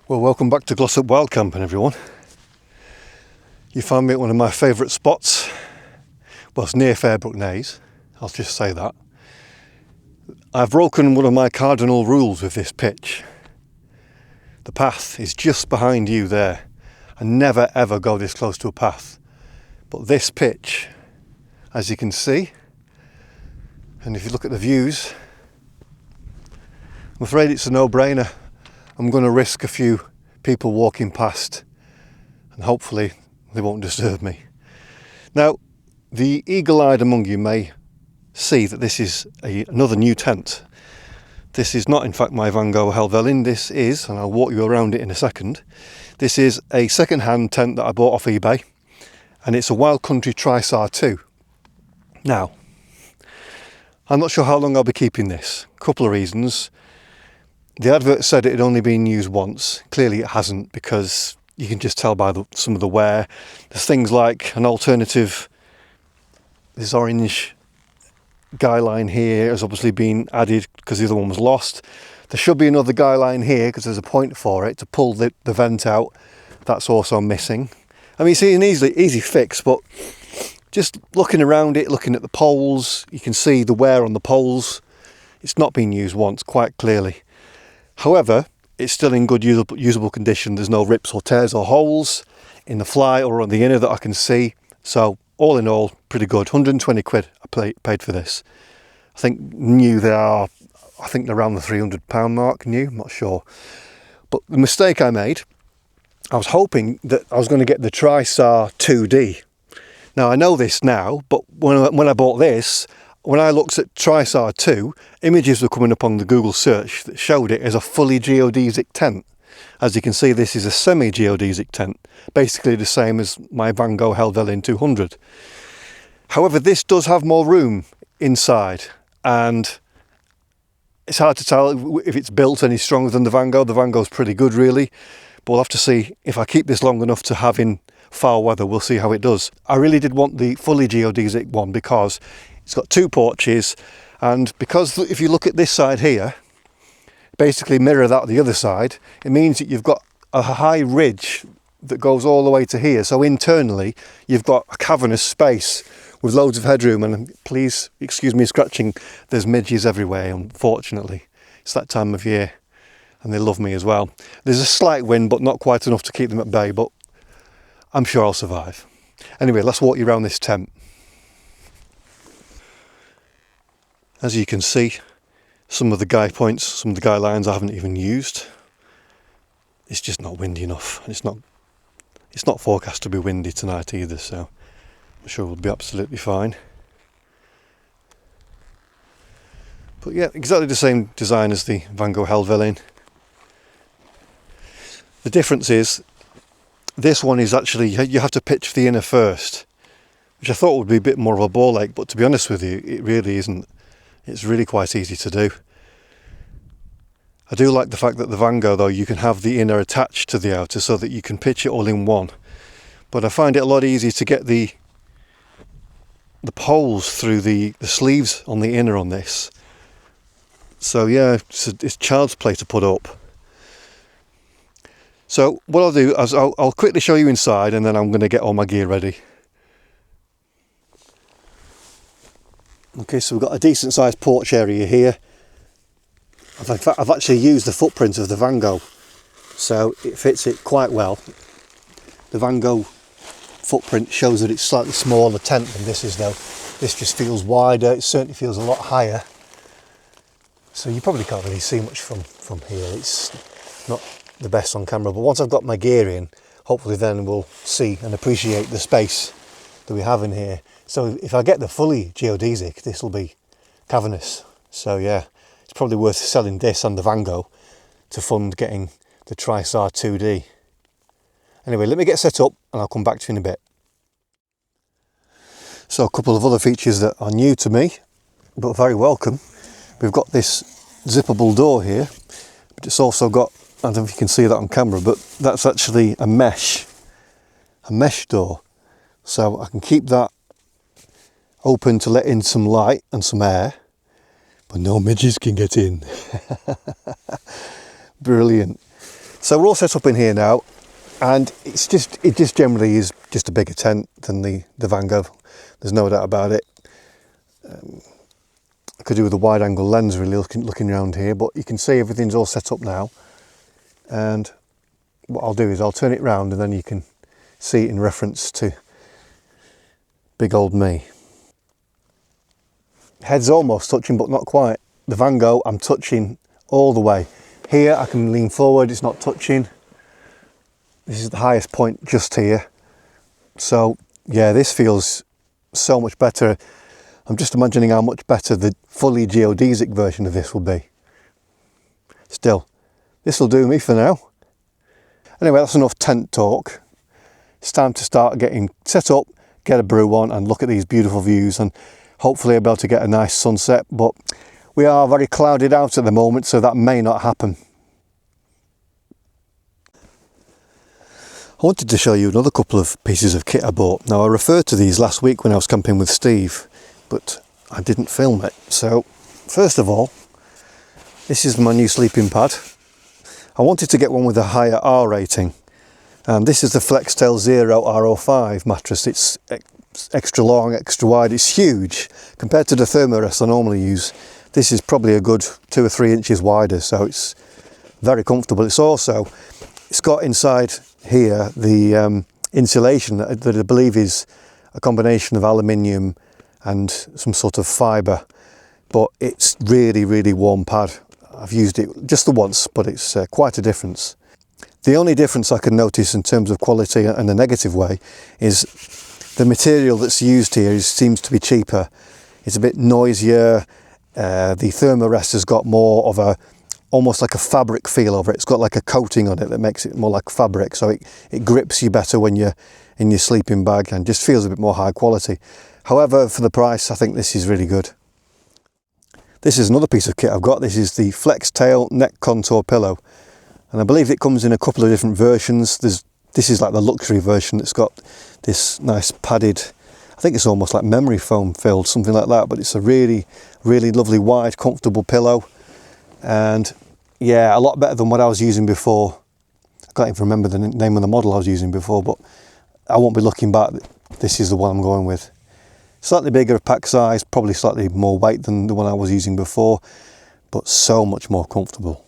Well, welcome back to Glossop Wild Camping, everyone. You found me at one of my favourite spots. Well, it's near Fairbrook Naze, I'll just say that. I've broken one of my cardinal rules with this pitch. The path is just behind you there. I never ever go this close to a path. But this pitch, as you can see, and if you look at the views, I'm afraid it's a no-brainer. I'm going to risk a few people walking past and hopefully they won't disturb me. Now, the eagle-eyed among you may see that this is another new tent. This is not in fact my Van Gogh Helvellyn. This is, and I'll walk you around it in a second, this is a second-hand tent that I bought off eBay, and it's a Wild Country Trisar 2. Now, I'm not sure how long I'll be keeping this. A couple of reasons. The advert said it had only been used once. Clearly it hasn't, because you can just tell by some of the wear. There's things like an alternative, this orange guy line here has obviously been added because the other one was lost. There should be another guy line here because there's a point for it to pull the vent out. That's also missing. I mean, it's an easy fix, but just looking around it, looking at the poles, you can see the wear on the poles. It's not been used once, quite clearly. However, it's still in good usable condition. There's no rips or tears or holes in the fly or on the inner that I can see. So all in all, pretty good. 120 quid I paid for this. I think new they are, I think they're around the £300 mark new, I'm not sure. But the mistake I made, I was hoping that I was going to get the Trisar 2D. Now I know this now, but when I bought this, when I looked at Trisar 2, images were coming up on the Google search that showed it as a fully geodesic tent. As you can see, this is a semi-geodesic tent, basically the same as my Van Gogh Helvellyn 200. However, this does have more room inside, and it's hard to tell if it's built any stronger than the Van Gogh. The Van Gogh's pretty good, really, but we'll have to see if I keep this long enough to have in foul weather. We'll see how it does. I really did want the fully geodesic one because it's got two porches, and because if you look at this side here, basically mirror that the other side, it means that you've got a high ridge that goes all the way to here. So internally, you've got a cavernous space with loads of headroom, and please excuse me scratching, there's midges everywhere, unfortunately. It's that time of year, and they love me as well. There's a slight wind, but not quite enough to keep them at bay, but I'm sure I'll survive. Anyway, let's walk you around this tent. As you can see, some of the guy points, some of the guy lines I haven't even used. It's just not windy enough. It's not forecast to be windy tonight either, so I'm sure we'll be absolutely fine. But yeah, exactly the same design as the Van Gogh Helvellyn. The difference is, this one is actually, you have to pitch the inner first, which I thought would be a bit more of a ball ache, but to be honest with you, it really isn't. It's really quite easy to do. I do like the fact that the Van Gogh, though, you can have the inner attached to the outer so that you can pitch it all in one. But I find it a lot easier to get the poles through the sleeves on the inner on this. So yeah, it's child's play to put up. So what I'll do is I'll quickly show you inside, and then I'm going to get all my gear ready. Okay, so we've got a decent sized porch area here. I've actually used the footprint of the Van Gogh, so it fits it quite well. The Van Gogh footprint shows that it's slightly smaller tent than this is, though. This just feels wider, it certainly feels a lot higher. So you probably can't really see much from here. It's not the best on camera, but once I've got my gear in, hopefully then we'll see and appreciate the space that we have in here. So if I get the fully geodesic, this will be cavernous. So yeah, it's probably worth selling this and the Van Gogh to fund getting the Trisar 2D. Anyway, let me get set up and I'll come back to you in a bit. So a couple of other features that are new to me, but very welcome. We've got this zippable door here, but it's also got, I don't know if you can see that on camera, but that's actually a mesh door. So I can keep that open to let in some light and some air, but no midges can get in. Brilliant. So we're all set up in here now, and it just generally is just a bigger tent than the Van Gogh. There's no doubt about it. I could do with a wide angle lens really looking around here, but you can see everything's all set up now. And what I'll do is I'll turn it round and then you can see it in reference to big old me. Head's almost touching, but not quite. The Van Gogh, I'm touching all the way. Here I can lean forward, it's not touching. This is the highest point just here. So yeah, this feels so much better. I'm just imagining how much better the fully geodesic version of this will be. Still, this will do me for now. Anyway, that's enough tent talk. It's time to start getting set up, get a brew on and look at these beautiful views, and hopefully I'll be able to get a nice sunset, but we are very clouded out at the moment, so that may not happen. I wanted to show you another couple of pieces of kit I bought. Now, I referred to these last week when I was camping with Steve, but I didn't film it. So first of all, this is my new sleeping pad. I wanted to get one with a higher R rating, and this is the Flextail Zero RO5 mattress. It's extra long, extra wide, it's huge compared to the Thermarest I normally use. This is probably a good 2 or 3 inches wider, so it's very comfortable. It's got inside here the insulation that I believe is a combination of aluminium and some sort of fibre, but it's really warm pad. I've used it just the once, but it's quite a difference. The only difference I can notice in terms of quality in a negative way is the material that's used here seems to be cheaper. It's a bit noisier. The Thermarest has got more of almost like a fabric feel over it. It's got like a coating on it that makes it more like fabric, so it grips you better when you're in your sleeping bag and just feels a bit more high quality. However, for the price, I think this is really good. This is another piece of kit I've got. This is the Flextail neck contour pillow, and I believe it comes in a couple of different versions. This is like the luxury version that's got this nice padded, I think it's almost like memory foam filled, something like that, but it's a really lovely wide comfortable pillow, and yeah, a lot better than what I was using before. I can't even remember the name of the model I was using before, but I won't be looking back. This is the one I'm going with. Slightly bigger pack size, probably slightly more weight than the one I was using before, but so much more comfortable.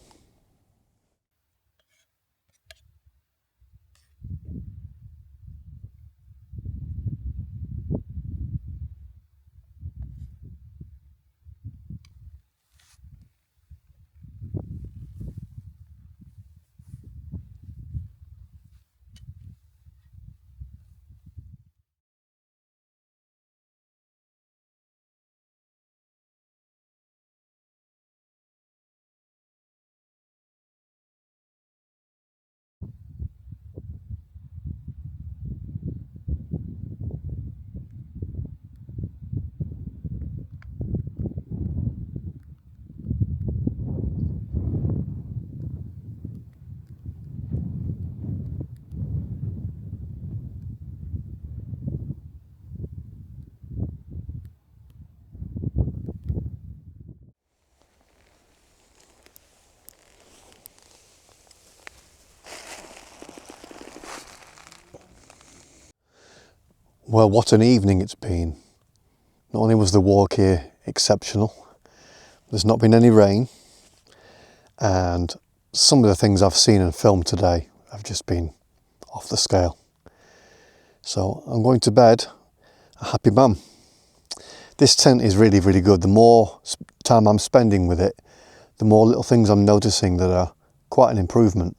Well, what an evening it's been. Not only was the walk here exceptional, there's not been any rain, and some of the things I've seen and filmed today have just been off the scale. So I'm going to bed a happy man. This tent is really good. The more time I'm spending with it, the more little things I'm noticing that are quite an improvement.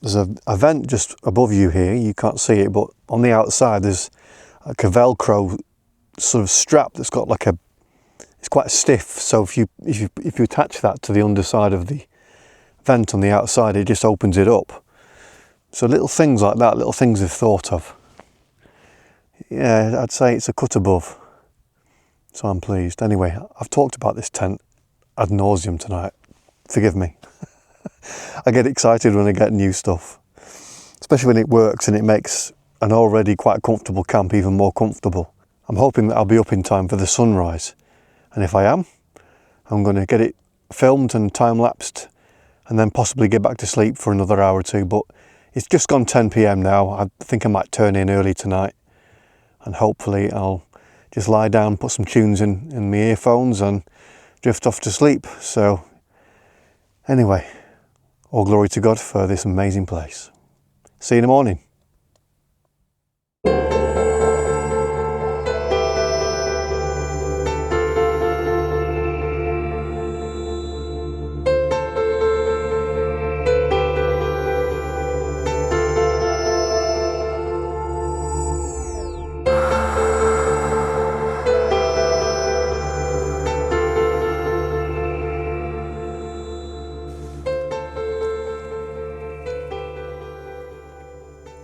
There's a vent just above you here, you can't see it, but on the outside there's like a Velcro sort of strap that's got like it's quite stiff, so if you attach that to the underside of the vent on the outside, it just opens it up. So little things like that, little things I've thought of. Yeah, I'd say it's a cut above, so I'm pleased. Anyway, I've talked about this tent ad nauseum tonight, forgive me. I get excited when I get new stuff, especially when it works and it makes an already quite comfortable camp even more comfortable. I'm hoping that I'll be up in time for the sunrise, and if I am, I'm going to get it filmed and time-lapsed and then possibly get back to sleep for another hour or two. But it's just gone 10 p.m. now. I think I might turn in early tonight, and hopefully I'll just lie down, put some tunes in my earphones and drift off to sleep. So anyway, all glory to God for this amazing place. See you in the morning.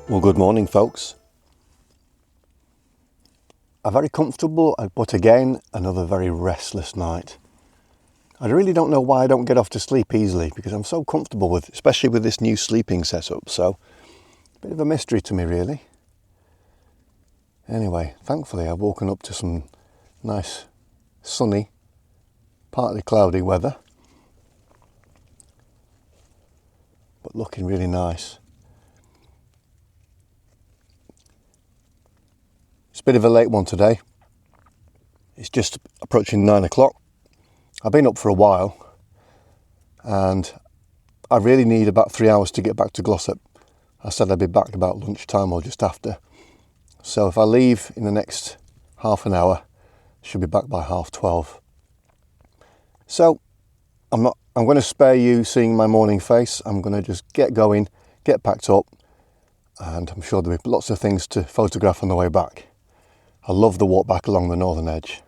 Well, good morning, folks. A very comfortable, but again, another very restless night. I really don't know why I don't get off to sleep easily, because I'm so comfortable with, especially with this new sleeping setup. So, a bit of a mystery to me, really. Anyway, thankfully I've woken up to some nice, sunny, partly cloudy weather, but looking really nice. It's a bit of a late one today. It's just approaching 9 o'clock. I've been up for a while and I really need about 3 hours to get back to Glossop. I said I'd be back about lunchtime or just after. So if I leave in the next half an hour, I should be back by 12:30. So I'm going to spare you seeing my morning face. I'm going to just get going, get packed up, and I'm sure there'll be lots of things to photograph on the way back. I love the walk back along the northern edge.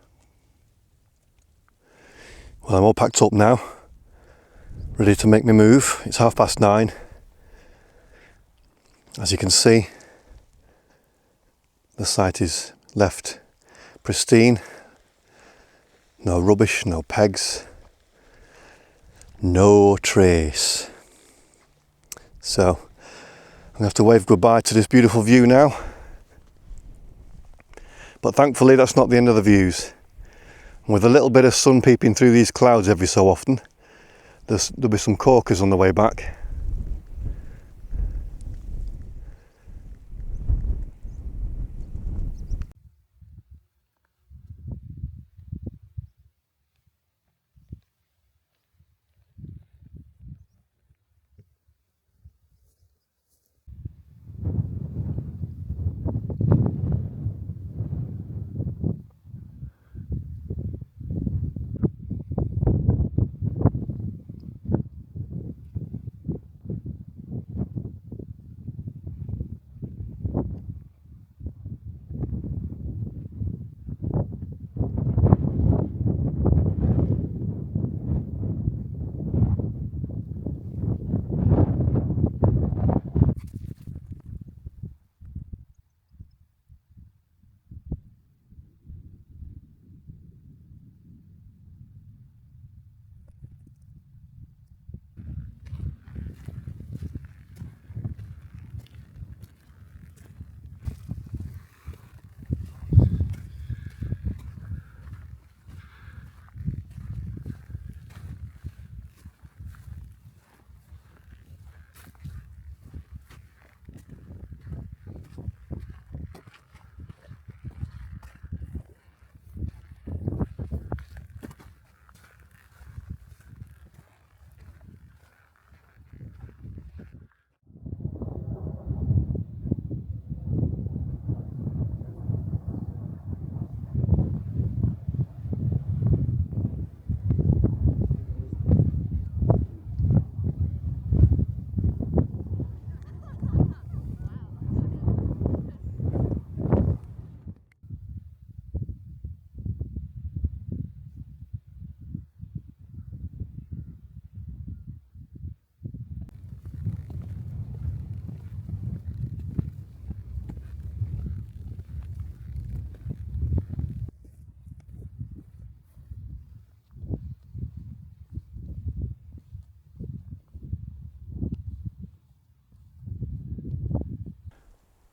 Well, I'm all packed up now, ready to make my move. It's 9:30. As you can see, the site is left pristine. No rubbish, no pegs, no trace. So I'm going to have to wave goodbye to this beautiful view now. But thankfully that's not the end of the views. With a little bit of sun peeping through these clouds every so often, there'll be some corkers on the way back.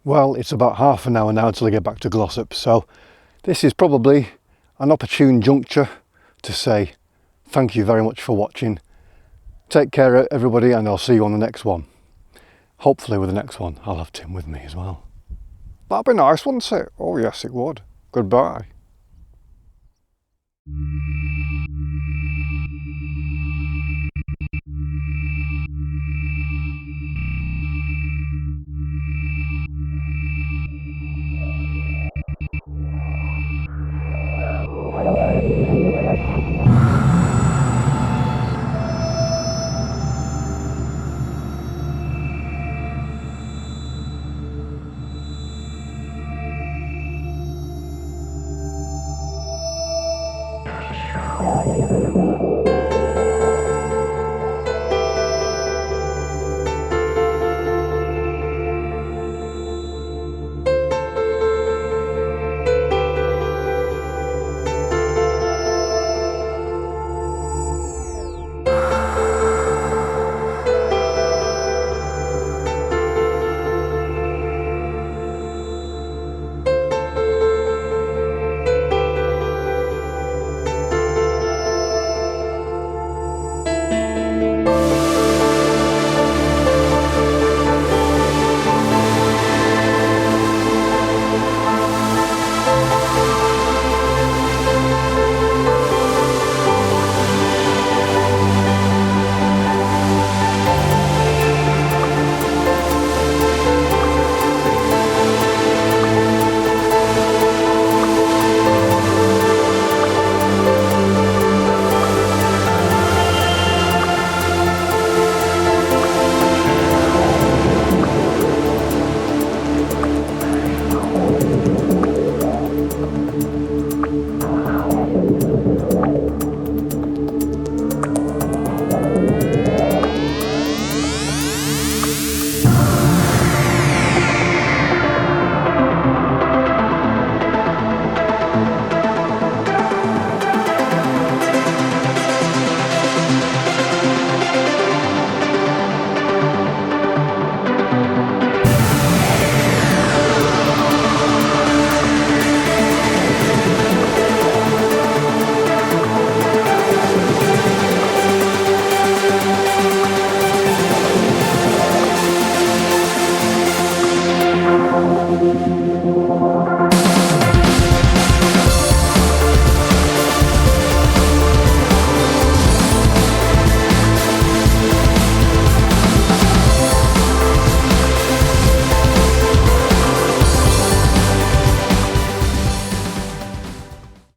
Well, it's about half an hour now until I get back to Glossop, so this is probably an opportune juncture to say thank you very much for watching. Take care, everybody, and I'll see you on the next one. Hopefully with the next one, I'll have Tim with me as well. That'd be nice, wouldn't it? Oh yes, it would. Goodbye.